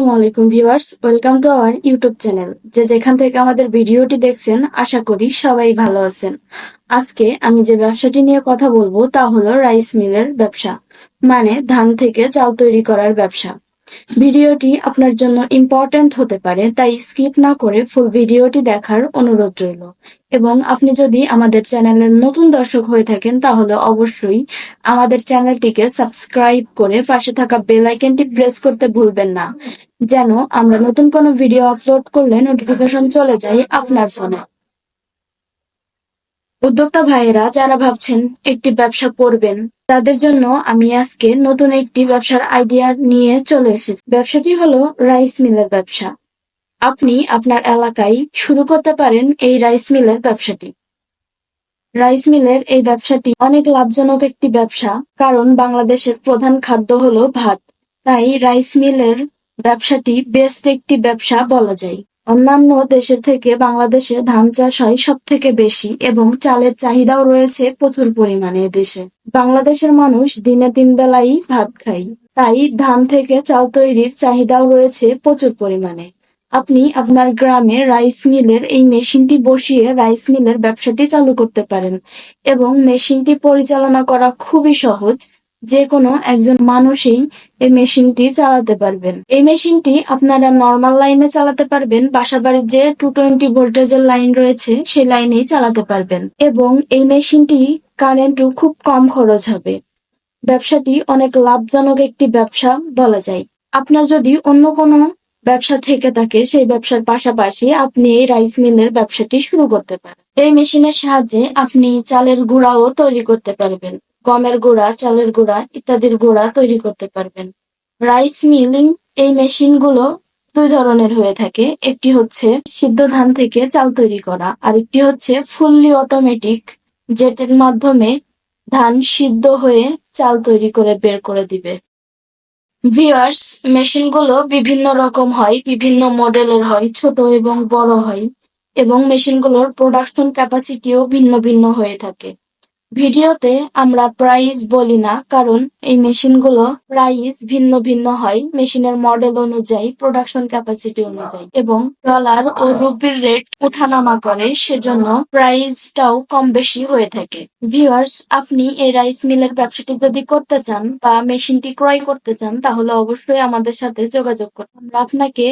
আসসালামু আলাইকুম viewers, welcome to our YouTube channel. যেখান থেকে আমাদের ভিডিওটি দেখছেন, আশা করি সবাই ভালো আছেন। আজকে আমি যে ব্যবসাটি নিয়ে কথা বলবো তা হলো রাইস মিলের ব্যবসা, মানে ধান থেকে চাল তৈরি করার ব্যবসা। ভিডিওটি আপনার জন্য ইম্পর্ট্যান্ট হতে পারে, তাই স্কিপ না করে ফুল ভিডিওটি দেখার অনুরোধ রইল। এবং আপনি যদি আমাদের চ্যানেলের নতুন দর্শক হয়ে থাকেন তাহলে অবশ্যই আমাদের চ্যানেলটিকে সাবস্ক্রাইব করে পাশে থাকা বেল আইকনটি প্রেস করতে ভুলবেন না, যেন আমরা নতুন কোনো ভিডিও আপলোড করলে নোটিফিকেশন চলে যায় আপনার ফোনে। উদ্যোক্তা ভাইয়েরা যারা ভাবছেন একটি ব্যবসা করবেন, তাদের জন্য আমি আজকে নতুন একটি ব্যবসার আইডিয়া নিয়ে চলে এসেছি। ব্যবসাটি হলো রাইস মিলের ব্যবসা। আপনি আপনার এলাকায় শুরু করতে পারেন এই রাইস মিলের ব্যবসাটি। রাইস মিলের এই ব্যবসাটি অনেক লাভজনক একটি ব্যবসা, কারণ বাংলাদেশের প্রধান খাদ্য হলো ভাত। তাই রাইস মিলের ব্যবসাটি বেস্ট একটি ব্যবসা বলা যায়। অন্যান্য দেশের থেকে বাংলাদেশে ধান চাষ হয় সব থেকে বেশি এবং চালের চাহিদাও রয়েছে প্রচুর পরিমাণে এদেশে। বাংলাদেশের মানুষ দিনে 3 বেলাই ভাত খায়, তাই ধান থেকে চাল তৈরির চাহিদাও রয়েছে প্রচুর পরিমাণে। আপনি আপনার গ্রামে রাইস মিলের এই মেশিনটি বসিয়ে রাইস মিলের ব্যবসাটি চালু করতে পারেন এবং মেশিনটি পরিচালনা করা খুবই সহজ। যে কোনো একজন মানুষই এই মেশিনটি চালাতে পারবেন। এই মেশিনটি আপনারা নর্মাল লাইনে চালাতে পারবেন, বাসাবাড়ির যে 220 ভোল্টেজের লাইন রয়েছে সেই লাইনেই চালাতে পারবেন এবং এই মেশিনটি কারেন্টও খুব কম খরচ হবে। ব্যবসাটি অনেক লাভজনক একটি ব্যবসা বলা যায়। আপনার যদি অন্য কোনো ব্যবসা থেকে থাকে, সেই ব্যবসার পাশাপাশি আপনি এই রাইস মিলের ব্যবসাটি শুরু করতে পারেন। এই মেশিনের সাহায্যে আপনি চালের গুঁড়াও তৈরি করতে পারবেন, গমের গুঁড়া, চালের গুঁড়া ইত্যাদির গুঁড়া তৈরি করতে পারবেন। রাইস মিলিং এই মেশিনগুলো 2 ধরনের হয়ে থাকে। একটি হচ্ছে সিদ্ধ ধান থেকে চাল তৈরি করা, আর একটি হচ্ছে ফুললি অটোমেটিক, যেটার মাধ্যমে ধান সিদ্ধ হয়ে চাল তৈরি করে বের করে দিবে। ভিউয়ার্স, মেশিনগুলো বিভিন্ন রকম হয়, বিভিন্ন মডেলের হয়, ছোট এবং বড় হয় এবং মেশিনগুলোর প্রোডাকশন ক্যাপাসিটিও ভিন্ন ভিন্ন হয়ে থাকে। ভিডিওতে আমরা প্রাইস বলি না, কারণ এই মেশিনগুলো প্রাইস ভিন্ন ভিন্ন হয় মেশিনের মডেল অনুযায়ী, প্রোডাকশন ক্যাপাসিটি অনুযায়ী এবং ডলার ও রুপির রেট ওঠানামা করে, সেজন্য প্রাইসটাও কম বেশি হয়ে থাকে। ভিউয়ার্স, আপনি এই রাইস মিলের ব্যবসাটি যদি করতে চান বা মেশিনটি ক্রয় করতে চান তাহলে অবশ্যই আমাদের সাথে যোগাযোগ করুন। আমরা আপনাকে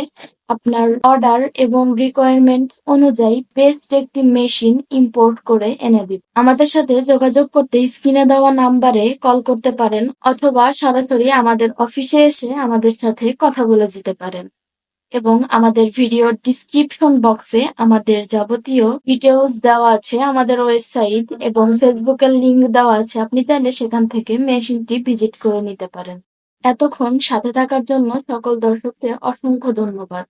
আপনার অর্ডার এবং রিকোয়ারমেন্ট অনুযায়ী বেস্ট একটি মেশিন ইম্পোর্ট করে এনে দিব। আমাদের সাথে যোগাযোগ করতে স্ক্রিনে দেওয়া নাম্বারে কল করতে পারেন অথবা সরাসরি আমাদের অফিসে এসে আমাদের সাথে কথা বলে যেতে পারেন। এবং আমাদের ভিডিওর ডিসক্রিপশন বক্সে আমাদের যাবতীয় ডিটেলস দেওয়া আছে, আমাদের ওয়েবসাইট এবং ফেসবুকের লিংক দেওয়া আছে। আপনি চাইলে সেখান থেকে মেশিনটি ভিজিট করে নিতে পারেন। এতক্ষণ সাথে থাকার জন্য সকল দর্শকদের অসংখ্য ধন্যবাদ।